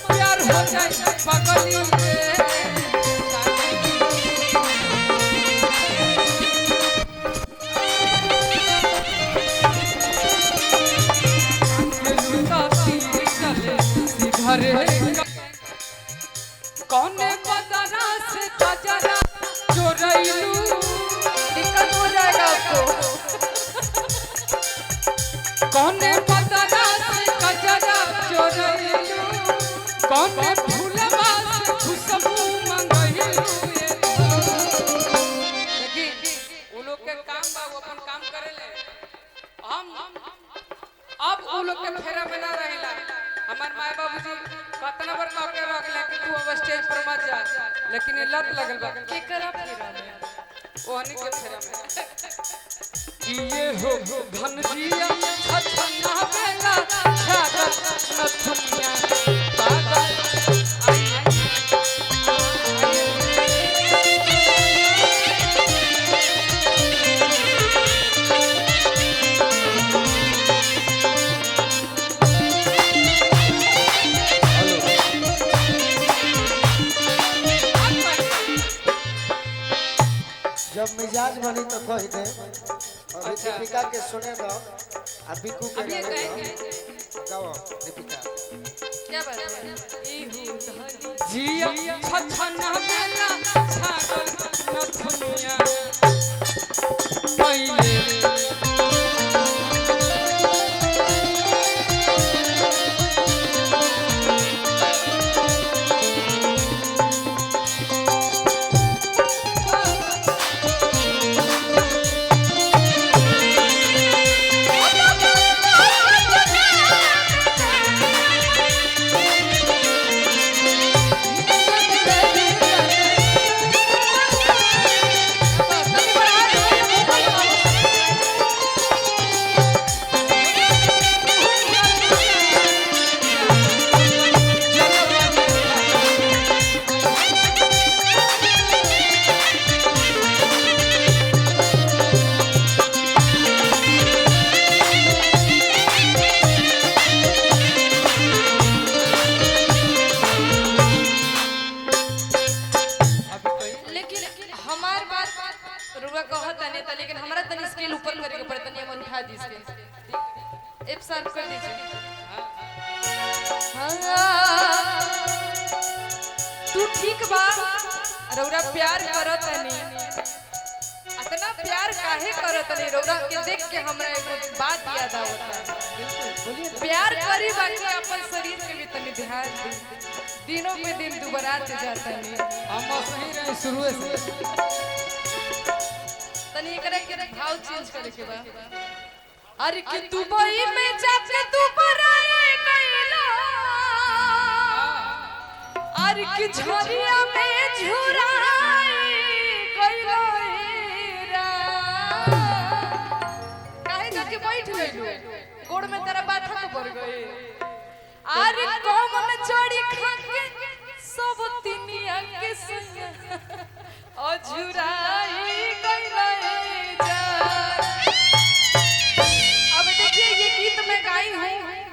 प्यार हो जाए पगली रे घरे कौने बदरा से कजरा चोरैलू दिक्कत हो जाएगा आपको। कौने बदरा से कजरा चोरैलू कौने फूलवा से खुशबू मंगैलू देखी वो लोग के काम बा वो अपन काम करेले हम अब वो लोग के फेरा में ना रहेला हमार माय बाबूजी कतना बार कह के रखले कि तू अब स्टेज पर मत जा लेकिन ये लत लगल बा के करा फेरा में ओहनी के फेरा में कि ये हो धनजिया छछना बेला छागल नथुनिया पागल जब मिजाज बनी तो कह दे और दीपिका के सुने दो और बिकू के गाओ दीपिका क्या बात है जिया छछना बेला छागल नथुनिया पहिले लेकिन हमारा तनी स्केल ऊपर करे के पड़ता नहीं, हम उठा दी स्केल एफ शार्प कर दीजिए। तू ठीक बा रौरा प्यार करत नहीं, इतना प्यार काहे करत नहीं रौरा के देख के हमरा एगो बात याद आवता। प्यार करी बाकी अपन शरीर के भी तनी ध्यान दी, दिनों पे दिन दुबरात जाता नहीं। हम सही रहे शुरू से तनी करे के भाव चेंज करे के बा। अरे कि दुबई में जाके तू बराए गइला, अरे कि झरिया में झुराए गइला रा, काहे जाके बैठ गइलू गोड़ में तेरा बाथा को पड़ गई। अरे कौन चढ़ी खा के सब तिनिया के संग अझुराई गइला जा। अब देखिए ये गीत मैं गाई हूँ,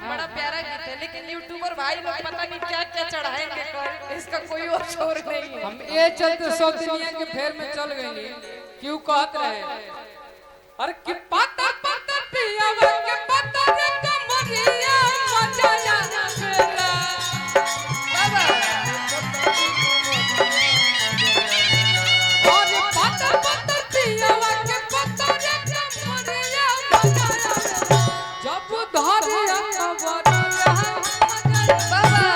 बड़ा प्यारा गीत है, लेकिन यूट्यूबर भाई लोग पता नहीं क्या क्या चढ़ाएंगे कर, इसका कोई और शोर नहीं है। हम ये चलते सब दुनिया के फेर में चल गए क्यों कहत रहे। अरे कि पता पता पियावा के पता रे कमरिया मचाया मेरा बाबा और पता पता पियावा के पता रे कमरिया मचाया जब धरिया कबर बाबा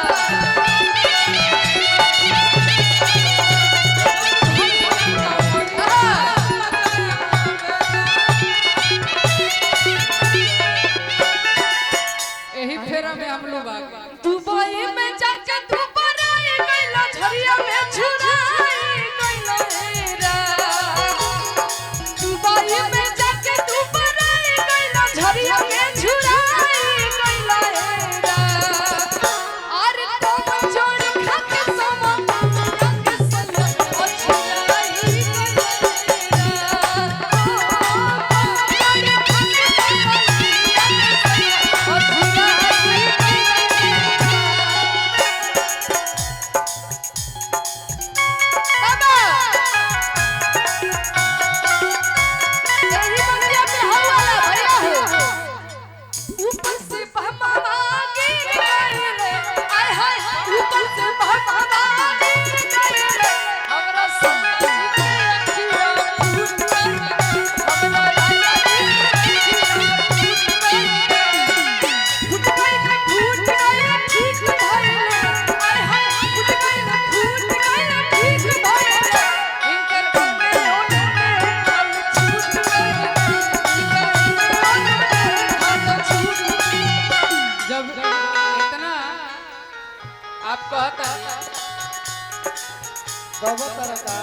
दबो तरह का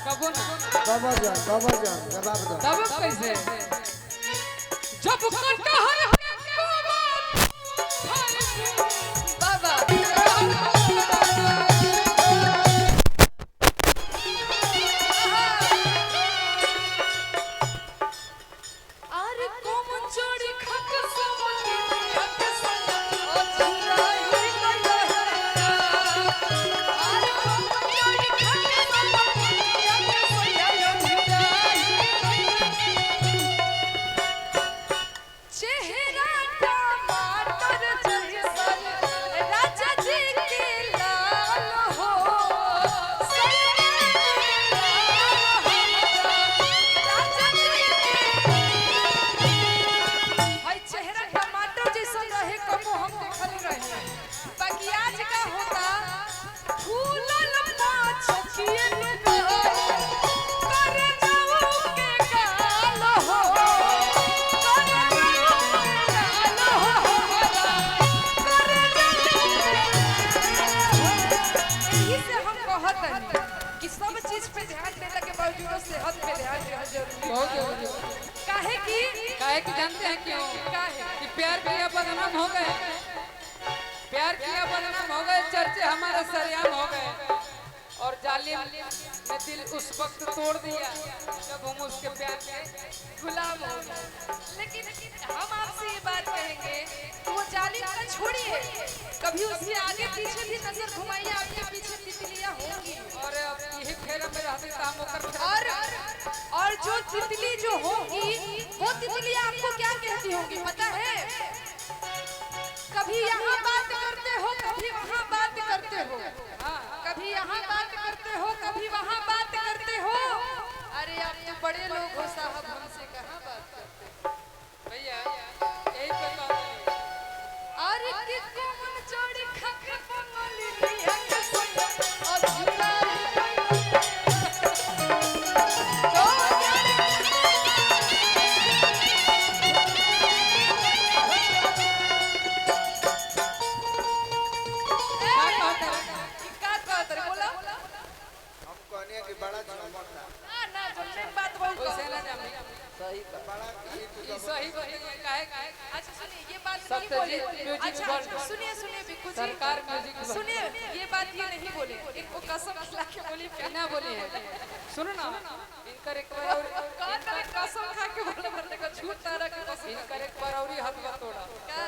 कबो ना दबो जन जवाब दो तब कैसे जब कटहर बाबा अरे कोम चोरी खक समटी खक समटी ओ झुराई गयो अरे कोम चोरी खक समटी खक समटी झुराई चेहरा टमाटर जैसन राजा जी के लाल हो राजा जी भाई चेहरा टमाटर जैसा रहे कबो हम देखल रहे बाकी आज का होता फूलल पाछिए में करे जाऊ के गाल हो करे जाऊ के गाल हो करे जाऊ यही से हम कहत हनी कि सब चीज पे ध्यान देला के बावजूद सेहत पे ध्यान देना जरूरी बहुत जरूरी है। काहे कि जानते हैं क्यों काहे कि प्यार किया बदनाम हो गए प्यार किया बदनाम हो गए चर्चे हमारे सरेआम हो गए और जालिम ने दिल उस वक्त तोड़ दिया जब हम उसके प्यार के गुलाम हो गए लेकिन हम आपसे ये बात कहेंगे कि वो जालिम का छोड़िए कभी उसके आगे पीछे भी नजर घुमाइए आपके पीछे तितलियां होंगी और यही फेरा में रहते तो हम ओकर फेरा और जो तितली जो होगी वो तितलियां आपको क्या कहती होंगी पता है कभी यहाँ बात करते हो कभी वहाँ बात करते हो कभी यहाँ बात करते हो कभी वहाँ बात करते हो अरे आप तो बड़े लोग हो साहब हमसे कहाँ बात करते हो भैया यही पे कहते हैं अरे कि कोमल चोरी खक पंगली लिया के सोया और झुराई तो क्या कहते रे बोला हम कहने कि बड़ा चमकता ना जल्दी बात बहुत वैसे ना जामी सही बड़ा ये सही बताइए काहे अच्छा सुनिए ये बात नहीं सत्यजीत बोले म्यूजिक अच्छा वर्ल्ड। सुनिए सुनिए बिल्कुल जी सरकार म्यूजिक वर्ल्ड। सुनिए ये बात ये नहीं बोले इनको कसम खिला के बोली क्या ना बोली है सुनो ना इनकर एक बार और कसम खा के बोले मरने का झूठ तारा के कसम इनकर एक बार और हद तोड़ा क्या